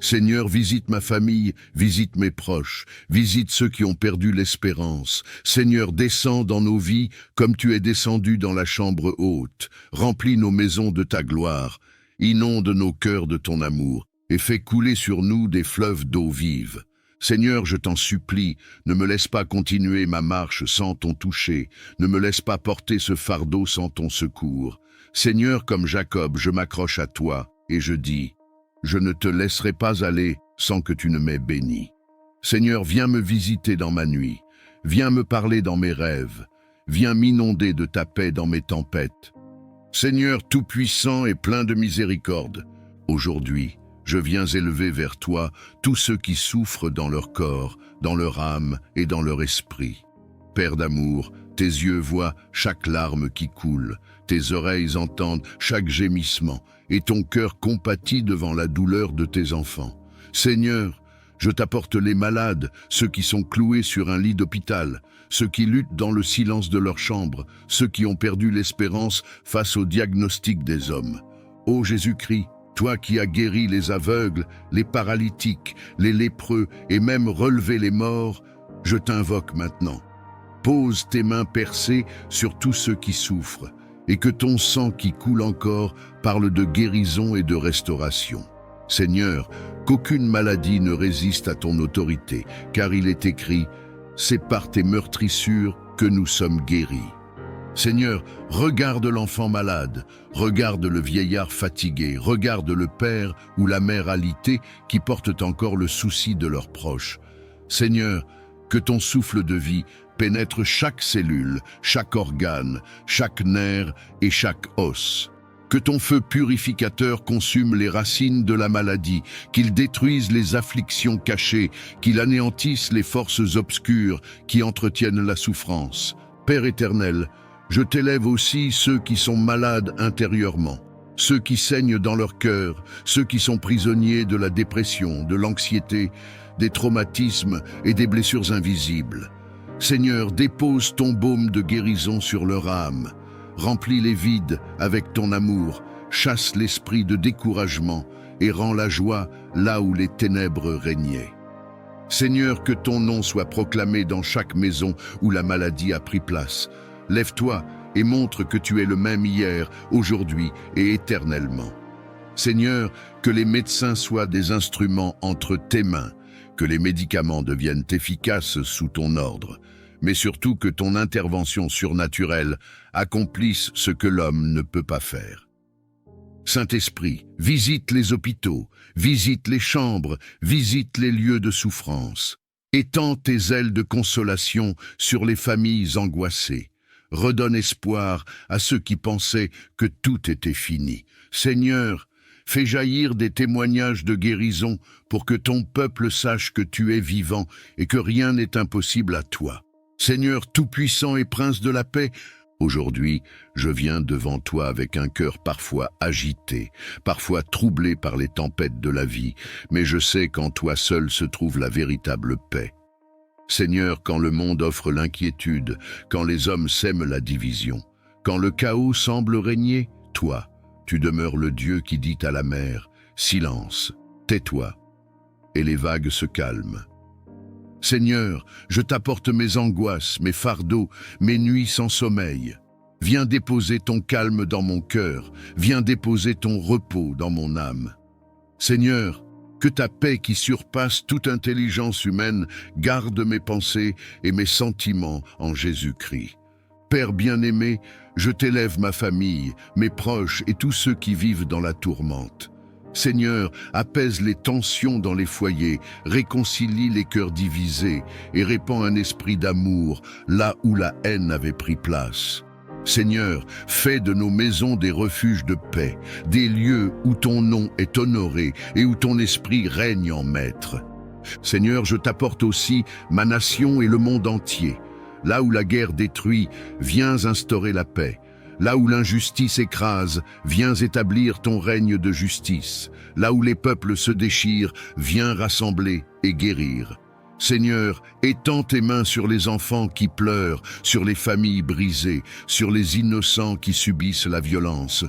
Seigneur, visite ma famille, visite mes proches, visite ceux qui ont perdu l'espérance. Seigneur, descends dans nos vies comme tu es descendu dans la chambre haute. Remplis nos maisons de ta gloire, inonde nos cœurs de ton amour et fais couler sur nous des fleuves d'eau vive. Seigneur, je t'en supplie, ne me laisse pas continuer ma marche sans ton toucher, ne me laisse pas porter ce fardeau sans ton secours. Seigneur, comme Jacob, je m'accroche à toi et je dis: je ne te laisserai pas aller sans que tu ne m'aies béni. Seigneur, viens me visiter dans ma nuit, viens me parler dans mes rêves, viens m'inonder de ta paix dans mes tempêtes. Seigneur tout-puissant et plein de miséricorde, aujourd'hui, je viens élever vers toi tous ceux qui souffrent dans leur corps, dans leur âme et dans leur esprit. Père d'amour, tes yeux voient chaque larme qui coule, tes oreilles entendent chaque gémissement, et ton cœur compatit devant la douleur de tes enfants. Seigneur, je t'apporte les malades, ceux qui sont cloués sur un lit d'hôpital, ceux qui luttent dans le silence de leur chambre, ceux qui ont perdu l'espérance face au diagnostic des hommes. Ô Jésus-Christ, toi qui as guéri les aveugles, les paralytiques, les lépreux et même relevé les morts, je t'invoque maintenant. Pose tes mains percées sur tous ceux qui souffrent, et que ton sang qui coule encore parle de guérison et de restauration. Seigneur, qu'aucune maladie ne résiste à ton autorité, car il est écrit « C'est par tes meurtrissures que nous sommes guéris ». Seigneur, regarde l'enfant malade, regarde le vieillard fatigué, regarde le père ou la mère alitée qui portent encore le souci de leurs proches. Seigneur, que ton souffle de vie pénètre chaque cellule, chaque organe, chaque nerf et chaque os. Que ton feu purificateur consume les racines de la maladie, qu'il détruise les afflictions cachées, qu'il anéantisse les forces obscures qui entretiennent la souffrance. Père éternel, je t'élève aussi ceux qui sont malades intérieurement, ceux qui saignent dans leur cœur, ceux qui sont prisonniers de la dépression, de l'anxiété, des traumatismes et des blessures invisibles. Seigneur, dépose ton baume de guérison sur leur âme. Remplis les vides avec ton amour, chasse l'esprit de découragement et rends la joie là où les ténèbres régnaient. Seigneur, que ton nom soit proclamé dans chaque maison où la maladie a pris place. Lève-toi et montre que tu es le même hier, aujourd'hui et éternellement. Seigneur, que les médecins soient des instruments entre tes mains, que les médicaments deviennent efficaces sous ton ordre, mais surtout que ton intervention surnaturelle accomplisse ce que l'homme ne peut pas faire. Saint-Esprit, visite les hôpitaux, visite les chambres, visite les lieux de souffrance. Étends tes ailes de consolation sur les familles angoissées. Redonne espoir à ceux qui pensaient que tout était fini. Seigneur, fais jaillir des témoignages de guérison pour que ton peuple sache que tu es vivant et que rien n'est impossible à toi. Seigneur tout-puissant et prince de la paix, aujourd'hui, je viens devant toi avec un cœur parfois agité, parfois troublé par les tempêtes de la vie, mais je sais qu'en toi seul se trouve la véritable paix. Seigneur, quand le monde offre l'inquiétude, quand les hommes sèment la division, quand le chaos semble régner, toi, tu demeures le Dieu qui dit à la mer « Silence, tais-toi » et les vagues se calment. Seigneur, je t'apporte mes angoisses, mes fardeaux, mes nuits sans sommeil. Viens déposer ton calme dans mon cœur, viens déposer ton repos dans mon âme. Seigneur, que ta paix qui surpasse toute intelligence humaine garde mes pensées et mes sentiments en Jésus-Christ. Père bien-aimé, je t'élève ma famille, mes proches et tous ceux qui vivent dans la tourmente. Seigneur, apaise les tensions dans les foyers, réconcilie les cœurs divisés et répand un esprit d'amour là où la haine avait pris place. Seigneur, fais de nos maisons des refuges de paix, des lieux où ton nom est honoré et où ton esprit règne en maître. Seigneur, je t'apporte aussi ma nation et le monde entier. Là où la guerre détruit, viens instaurer la paix. Là où l'injustice écrase, viens établir ton règne de justice. Là où les peuples se déchirent, viens rassembler et guérir. Seigneur, étends tes mains sur les enfants qui pleurent, sur les familles brisées, sur les innocents qui subissent la violence.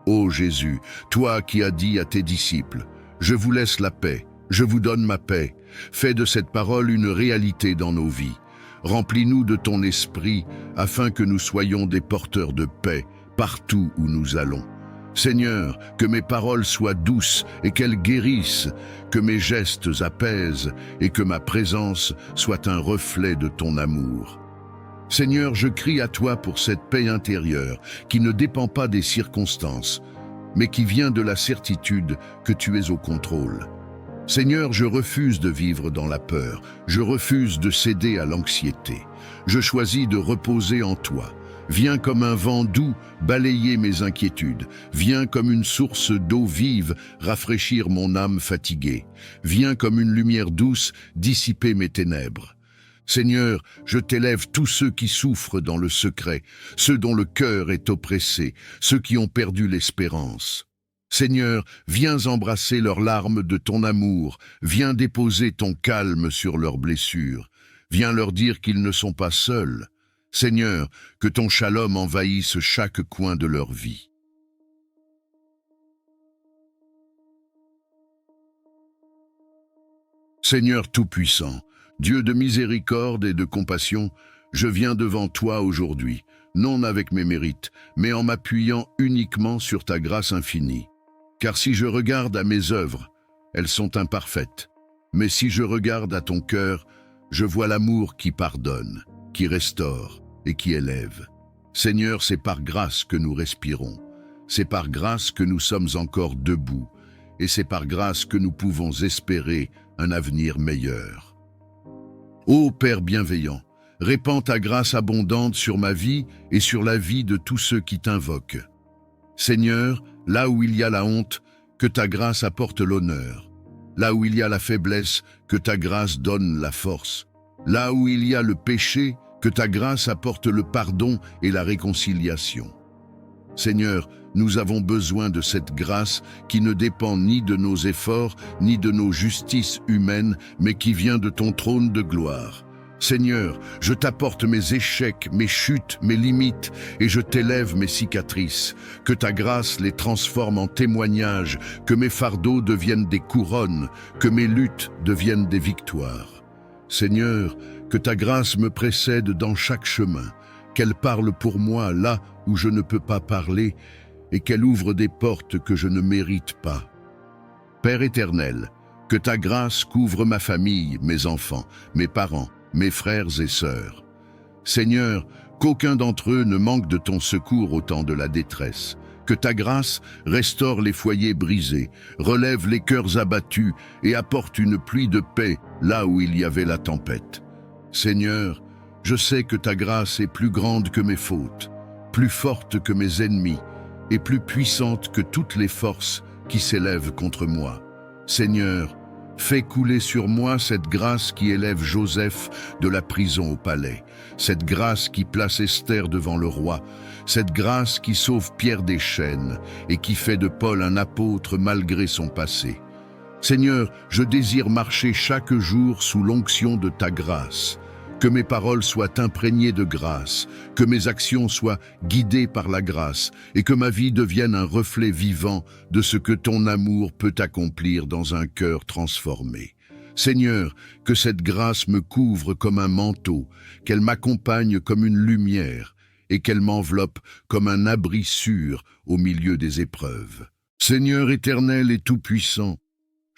Ô Jésus, toi qui as dit à tes disciples, « Je vous laisse la paix, je vous donne ma paix », fais de cette parole une réalité dans nos vies. Remplis-nous de ton esprit afin que nous soyons des porteurs de paix partout où nous allons. Seigneur, que mes paroles soient douces et qu'elles guérissent, que mes gestes apaisent et que ma présence soit un reflet de ton amour. Seigneur, je crie à toi pour cette paix intérieure qui ne dépend pas des circonstances, mais qui vient de la certitude que tu es au contrôle. Seigneur, je refuse de vivre dans la peur, je refuse de céder à l'anxiété. Je choisis de reposer en toi. Viens comme un vent doux balayer mes inquiétudes. Viens comme une source d'eau vive rafraîchir mon âme fatiguée. Viens comme une lumière douce dissiper mes ténèbres. Seigneur, je t'élève tous ceux qui souffrent dans le secret, ceux dont le cœur est oppressé, ceux qui ont perdu l'espérance. Seigneur, viens embrasser leurs larmes de ton amour, viens déposer ton calme sur leurs blessures, viens leur dire qu'ils ne sont pas seuls. Seigneur, que ton shalom envahisse chaque coin de leur vie. Seigneur Tout-Puissant, Dieu de miséricorde et de compassion, je viens devant toi aujourd'hui, non avec mes mérites, mais en m'appuyant uniquement sur ta grâce infinie. Car si je regarde à mes œuvres, elles sont imparfaites. Mais si je regarde à ton cœur, je vois l'amour qui pardonne, qui restaure et qui élève. Seigneur, c'est par grâce que nous respirons. C'est par grâce que nous sommes encore debout. Et c'est par grâce que nous pouvons espérer un avenir meilleur. Ô Père bienveillant, répands ta grâce abondante sur ma vie et sur la vie de tous ceux qui t'invoquent. Seigneur, là où il y a la honte, que ta grâce apporte l'honneur. Là où il y a la faiblesse, que ta grâce donne la force. Là où il y a le péché, que ta grâce apporte le pardon et la réconciliation. Seigneur, nous avons besoin de cette grâce qui ne dépend ni de nos efforts, ni de nos justices humaines, mais qui vient de ton trône de gloire. Seigneur, je t'apporte mes échecs, mes chutes, mes limites, et je t'élève mes cicatrices. Que ta grâce les transforme en témoignages, que mes fardeaux deviennent des couronnes, que mes luttes deviennent des victoires. Seigneur, que ta grâce me précède dans chaque chemin, qu'elle parle pour moi là où je ne peux pas parler et qu'elle ouvre des portes que je ne mérite pas. Père éternel, que ta grâce couvre ma famille, mes enfants, mes parents, mes frères et sœurs. Seigneur, qu'aucun d'entre eux ne manque de ton secours au temps de la détresse. Que ta grâce restaure les foyers brisés, relève les cœurs abattus et apporte une pluie de paix là où il y avait la tempête. Seigneur, je sais que ta grâce est plus grande que mes fautes, plus forte que mes ennemis et plus puissante que toutes les forces qui s'élèvent contre moi. Seigneur, fais couler sur moi cette grâce qui élève Joseph de la prison au palais, cette grâce qui place Esther devant le roi, cette grâce qui sauve Pierre des chaînes et qui fait de Paul un apôtre malgré son passé. Seigneur, je désire marcher chaque jour sous l'onction de ta grâce, que mes paroles soient imprégnées de grâce, que mes actions soient guidées par la grâce et que ma vie devienne un reflet vivant de ce que ton amour peut accomplir dans un cœur transformé. Seigneur, que cette grâce me couvre comme un manteau, qu'elle m'accompagne comme une lumière et qu'elle m'enveloppe comme un abri sûr au milieu des épreuves. Seigneur éternel et tout-puissant,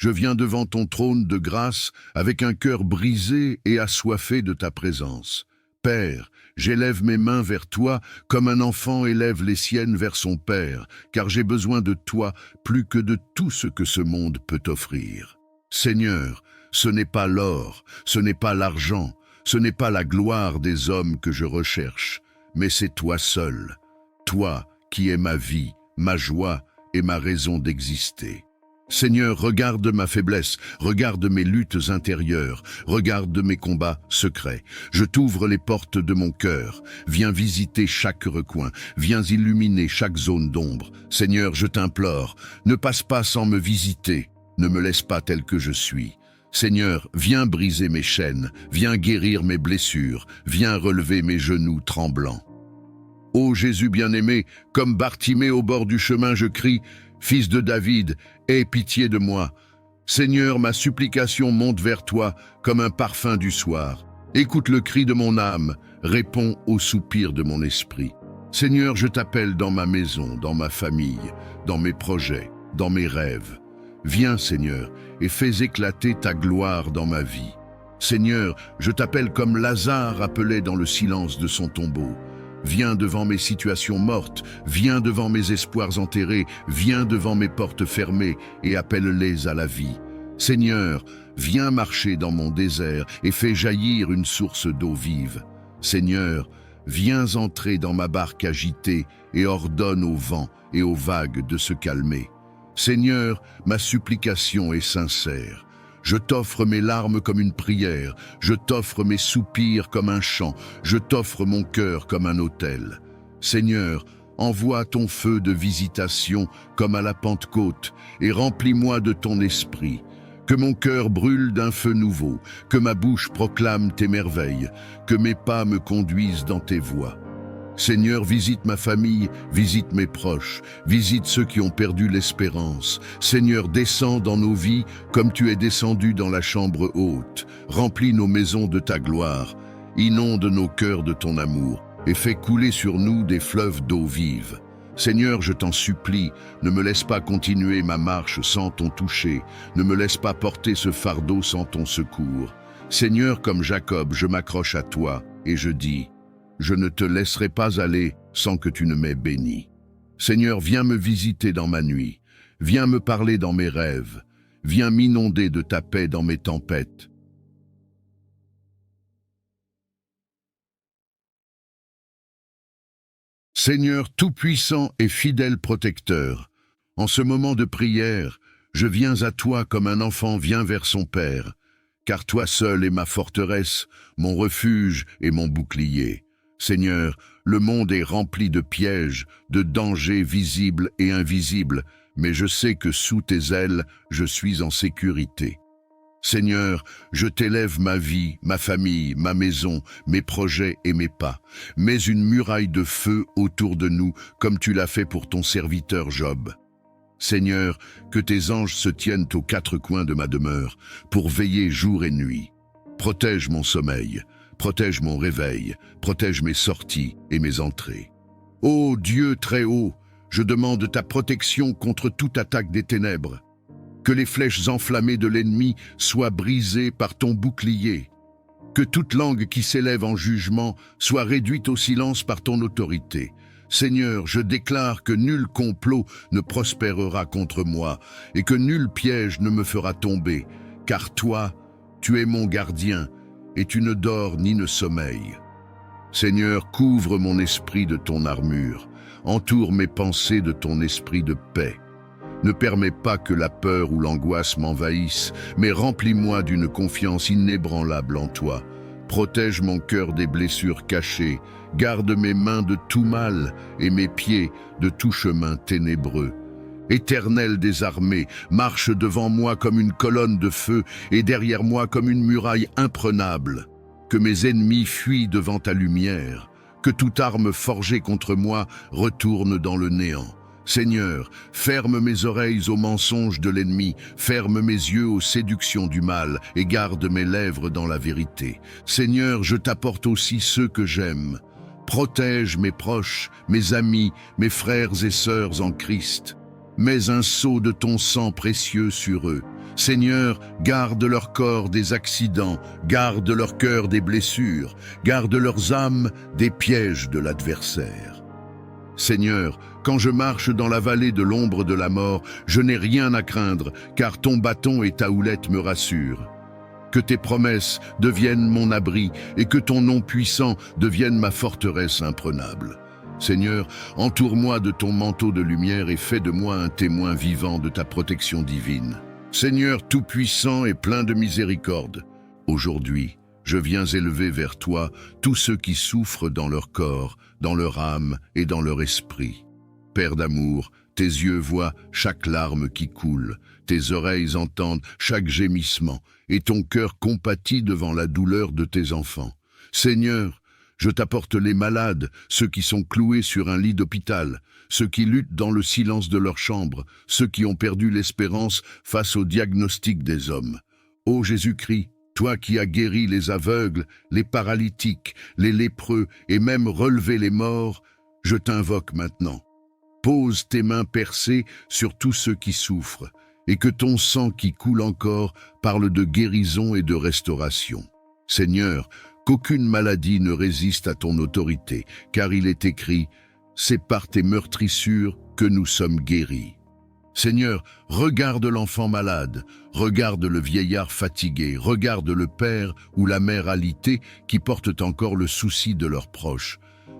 je viens devant ton trône de grâce avec un cœur brisé et assoiffé de ta présence. Père, j'élève mes mains vers toi comme un enfant élève les siennes vers son père, car j'ai besoin de toi plus que de tout ce que ce monde peut offrir. Seigneur, ce n'est pas l'or, ce n'est pas l'argent, ce n'est pas la gloire des hommes que je recherche, mais c'est toi seul, toi qui es ma vie, ma joie et ma raison d'exister. Seigneur, regarde ma faiblesse, regarde mes luttes intérieures, regarde mes combats secrets. Je t'ouvre les portes de mon cœur. Viens visiter chaque recoin, viens illuminer chaque zone d'ombre. Seigneur, je t'implore, ne passe pas sans me visiter, ne me laisse pas tel que je suis. Seigneur, viens briser mes chaînes, viens guérir mes blessures, viens relever mes genoux tremblants. Ô Jésus bien-aimé, comme Bartimée au bord du chemin, je crie, Fils de David, aie pitié de moi. Seigneur, ma supplication monte vers toi comme un parfum du soir. Écoute le cri de mon âme, réponds au soupir de mon esprit. Seigneur, je t'appelle dans ma maison, dans ma famille, dans mes projets, dans mes rêves. Viens, Seigneur, et fais éclater ta gloire dans ma vie. Seigneur, je t'appelle comme Lazare appelé dans le silence de son tombeau. Viens devant mes situations mortes, viens devant mes espoirs enterrés, viens devant mes portes fermées et appelle-les à la vie. Seigneur, viens marcher dans mon désert et fais jaillir une source d'eau vive. Seigneur, viens entrer dans ma barque agitée et ordonne au vent et aux vagues de se calmer. Seigneur, ma supplication est sincère. Je t'offre mes larmes comme une prière, je t'offre mes soupirs comme un chant, je t'offre mon cœur comme un autel. Seigneur, envoie ton feu de visitation comme à la Pentecôte et remplis-moi de ton esprit. Que mon cœur brûle d'un feu nouveau, que ma bouche proclame tes merveilles, que mes pas me conduisent dans tes voies. Seigneur, visite ma famille, visite mes proches, visite ceux qui ont perdu l'espérance. Seigneur, descends dans nos vies comme tu es descendu dans la chambre haute. Remplis nos maisons de ta gloire, inonde nos cœurs de ton amour et fais couler sur nous des fleuves d'eau vive. Seigneur, je t'en supplie, ne me laisse pas continuer ma marche sans ton toucher, ne me laisse pas porter ce fardeau sans ton secours. Seigneur, comme Jacob, je m'accroche à toi et je dis, je ne te laisserai pas aller sans que tu ne m'aies béni. Seigneur, viens me visiter dans ma nuit, viens me parler dans mes rêves, viens m'inonder de ta paix dans mes tempêtes. Seigneur tout-puissant et fidèle protecteur, en ce moment de prière, je viens à toi comme un enfant vient vers son père, car toi seul es ma forteresse, mon refuge et mon bouclier. Seigneur, le monde est rempli de pièges, de dangers visibles et invisibles, mais je sais que sous tes ailes, je suis en sécurité. Seigneur, je t'élève ma vie, ma famille, ma maison, mes projets et mes pas. Mets une muraille de feu autour de nous, comme tu l'as fait pour ton serviteur Job. Seigneur, que tes anges se tiennent aux quatre coins de ma demeure, pour veiller jour et nuit. Protège mon sommeil, Protège mon réveil, protège mes sorties et mes entrées. Ô Dieu très haut, je demande ta protection contre toute attaque des ténèbres. Que les flèches enflammées de l'ennemi soient brisées par ton bouclier. Que toute langue qui s'élève en jugement soit réduite au silence par ton autorité. Seigneur, je déclare que nul complot ne prospérera contre moi et que nul piège ne me fera tomber, car toi, tu es mon gardien et tu ne dors ni ne sommeilles. Seigneur, couvre mon esprit de ton armure, entoure mes pensées de ton esprit de paix. Ne permets pas que la peur ou l'angoisse m'envahissent, mais remplis-moi d'une confiance inébranlable en toi. Protège mon cœur des blessures cachées, garde mes mains de tout mal et mes pieds de tout chemin ténébreux. Éternel des armées, marche devant moi comme une colonne de feu et derrière moi comme une muraille imprenable. Que mes ennemis fuient devant ta lumière, que toute arme forgée contre moi retourne dans le néant. Seigneur, ferme mes oreilles aux mensonges de l'ennemi, ferme mes yeux aux séductions du mal et garde mes lèvres dans la vérité. Seigneur, je t'apporte aussi ceux que j'aime. Protège mes proches, mes amis, mes frères et sœurs en Christ. Mets un sceau de ton sang précieux sur eux. Seigneur, garde leur corps des accidents, garde leur cœur des blessures, garde leurs âmes des pièges de l'adversaire. Seigneur, quand je marche dans la vallée de l'ombre de la mort, je n'ai rien à craindre, car ton bâton et ta houlette me rassurent. Que tes promesses deviennent mon abri et que ton nom puissant devienne ma forteresse imprenable. Seigneur, entoure-moi de ton manteau de lumière et fais de moi un témoin vivant de ta protection divine. Seigneur tout-puissant et plein de miséricorde, aujourd'hui, je viens élever vers toi tous ceux qui souffrent dans leur corps, dans leur âme et dans leur esprit. Père d'amour, tes yeux voient chaque larme qui coule, tes oreilles entendent chaque gémissement, et ton cœur compatit devant la douleur de tes enfants. Seigneur, je t'apporte les malades, ceux qui sont cloués sur un lit d'hôpital, ceux qui luttent dans le silence de leur chambre, ceux qui ont perdu l'espérance face au diagnostic des hommes. Ô Jésus-Christ, toi qui as guéri les aveugles, les paralytiques, les lépreux et même relevé les morts, je t'invoque maintenant. Pose tes mains percées sur tous ceux qui souffrent, et que ton sang qui coule encore parle de guérison et de restauration. Seigneur, qu'aucune maladie ne résiste à ton autorité, car il est écrit « C'est par tes meurtrissures que nous sommes guéris ». Seigneur, regarde l'enfant malade, regarde le vieillard fatigué, regarde le père ou la mère alitée qui portent encore le souci de leurs proches.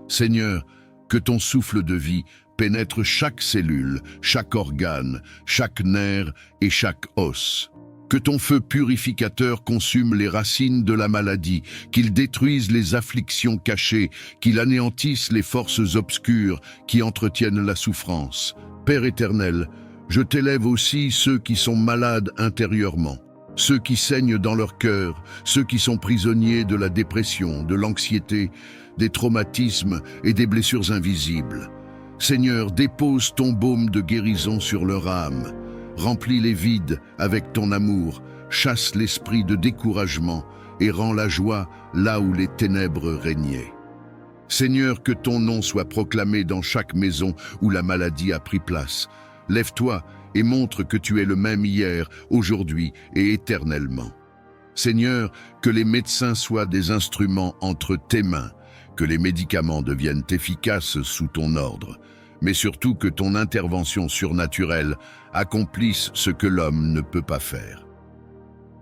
Seigneur, que ton souffle de vie pénètre chaque cellule, chaque organe, chaque nerf et chaque os. Que ton feu purificateur consume les racines de la maladie, qu'il détruise les afflictions cachées, qu'il anéantisse les forces obscures qui entretiennent la souffrance. Père éternel, je t'élève aussi ceux qui sont malades intérieurement, ceux qui saignent dans leur cœur, ceux qui sont prisonniers de la dépression, de l'anxiété, des traumatismes et des blessures invisibles. Seigneur, dépose ton baume de guérison sur leur âme. Remplis les vides avec ton amour, chasse l'esprit de découragement et rends la joie là où les ténèbres régnaient. Seigneur, que ton nom soit proclamé dans chaque maison où la maladie a pris place. Lève-toi et montre que tu es le même hier, aujourd'hui et éternellement. Seigneur, que les médecins soient des instruments entre tes mains, que les médicaments deviennent efficaces sous ton ordre, mais surtout que ton intervention surnaturelle accomplisse ce que l'homme ne peut pas faire.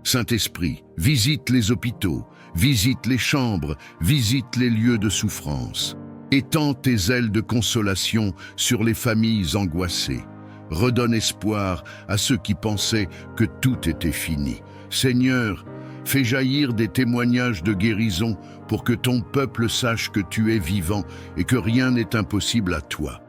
Saint-Esprit, visite les hôpitaux, visite les chambres, visite les lieux de souffrance. Étends tes ailes de consolation sur les familles angoissées. Redonne espoir à ceux qui pensaient que tout était fini. Seigneur, fais jaillir des témoignages de guérison pour que ton peuple sache que tu es vivant et que rien n'est impossible à toi.